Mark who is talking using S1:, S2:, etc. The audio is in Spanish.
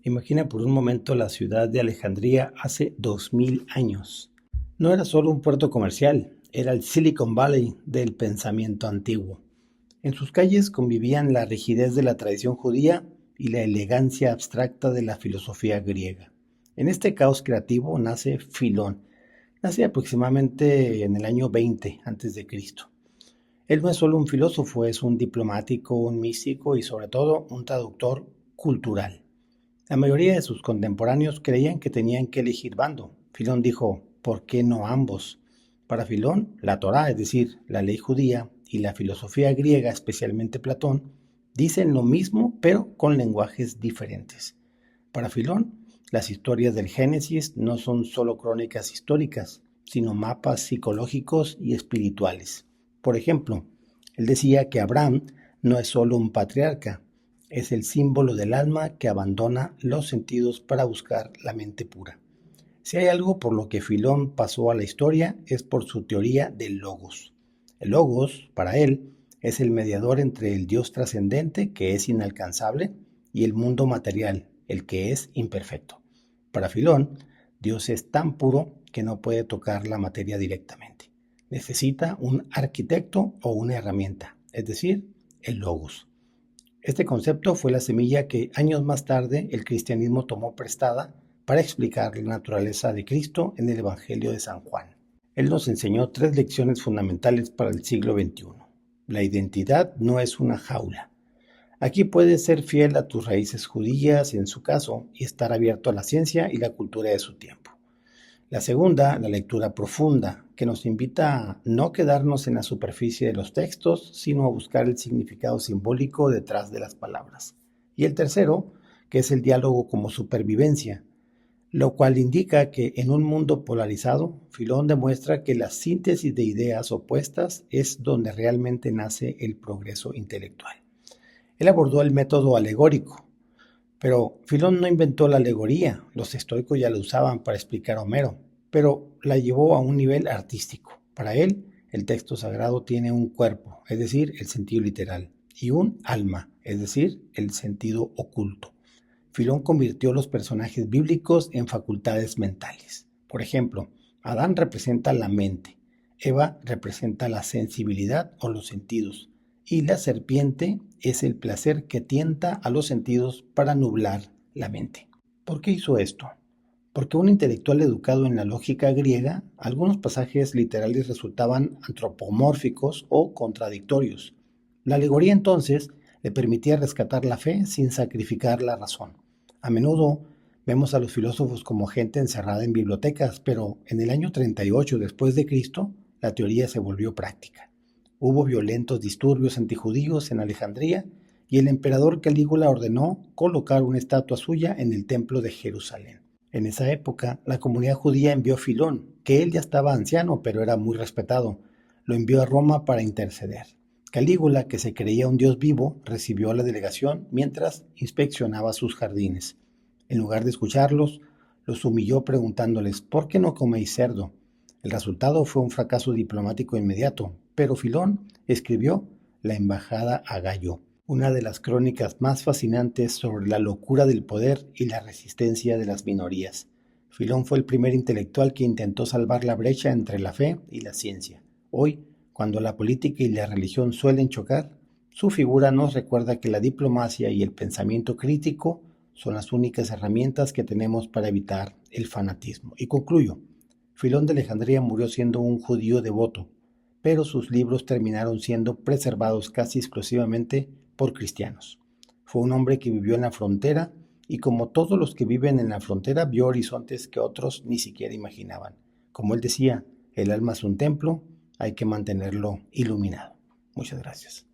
S1: Imagina por un momento la ciudad de Alejandría hace 2000 años. No era solo un puerto comercial, era el Silicon Valley del pensamiento antiguo. En sus calles convivían la rigidez de la tradición judía y la elegancia abstracta de la filosofía griega. En este caos creativo nace Filón. Nace aproximadamente en el año 20 a.C. Él no es solo un filósofo, es un diplomático, un místico y sobre todo un traductor cultural. La mayoría de sus contemporáneos creían que tenían que elegir bando. Filón dijo, ¿por qué no ambos? Para Filón, la Torá, es decir, la ley judía, y la filosofía griega, especialmente Platón, dicen lo mismo, pero con lenguajes diferentes. Para Filón, las historias del Génesis no son solo crónicas históricas, sino mapas psicológicos y espirituales. Por ejemplo, él decía que Abraham no es solo un patriarca, es el símbolo del alma que abandona los sentidos para buscar la mente pura. Si hay algo por lo que Filón pasó a la historia es por su teoría del logos. El logos, para él, es el mediador entre el Dios trascendente, que es inalcanzable, y el mundo material, el que es imperfecto. Para Filón, Dios es tan puro que no puede tocar la materia directamente. Necesita un arquitecto o una herramienta, es decir, el logos. Este concepto fue la semilla que años más tarde el cristianismo tomó prestada para explicar la naturaleza de Cristo en el Evangelio de San Juan. Él nos enseñó tres lecciones fundamentales para el siglo XXI. La identidad no es una jaula. Aquí puedes ser fiel a tus raíces judías, en su caso, y estar abierto a la ciencia y la cultura de su tiempo. La segunda, la lectura profunda, que nos invita a no quedarnos en la superficie de los textos, sino a buscar el significado simbólico detrás de las palabras. Y el tercero, que es el diálogo como supervivencia, lo cual indica que en un mundo polarizado, Filón demuestra que la síntesis de ideas opuestas es donde realmente nace el progreso intelectual. Él abordó el método alegórico, pero Filón no inventó la alegoría, los estoicos ya la usaban para explicar a Homero, pero la llevó a un nivel artístico. Para él, el texto sagrado tiene un cuerpo, es decir, el sentido literal, y un alma, es decir, el sentido oculto. Filón convirtió los personajes bíblicos en facultades mentales. Por ejemplo, Adán representa la mente, Eva representa la sensibilidad o los sentidos, y la serpiente es el placer que tienta a los sentidos para nublar la mente. ¿Por qué hizo esto? Porque un intelectual educado en la lógica griega, algunos pasajes literales resultaban antropomórficos o contradictorios. La alegoría entonces le permitía rescatar la fe sin sacrificar la razón. A menudo vemos a los filósofos como gente encerrada en bibliotecas, pero en el año 38 después de Cristo, la teoría se volvió práctica. Hubo violentos disturbios antijudíos en Alejandría y el emperador Calígula ordenó colocar una estatua suya en el templo de Jerusalén. En esa época, la comunidad judía envió a Filón, que él ya estaba anciano, pero era muy respetado. Lo envió a Roma para interceder. Calígula, que se creía un dios vivo, recibió a la delegación mientras inspeccionaba sus jardines. En lugar de escucharlos, los humilló preguntándoles, ¿por qué no coméis cerdo? El resultado fue un fracaso diplomático inmediato, pero Filón escribió La embajada a Gallo, una de las crónicas más fascinantes sobre la locura del poder y la resistencia de las minorías. Filón fue el primer intelectual que intentó salvar la brecha entre la fe y la ciencia. Hoy, cuando la política y la religión suelen chocar, su figura nos recuerda que la diplomacia y el pensamiento crítico son las únicas herramientas que tenemos para evitar el fanatismo. Y concluyo, Filón de Alejandría murió siendo un judío devoto, pero sus libros terminaron siendo preservados casi exclusivamente por cristianos. Fue un hombre que vivió en la frontera y como todos los que viven en la frontera vio horizontes que otros ni siquiera imaginaban. Como él decía, el alma es un templo, hay que mantenerlo iluminado. Muchas gracias.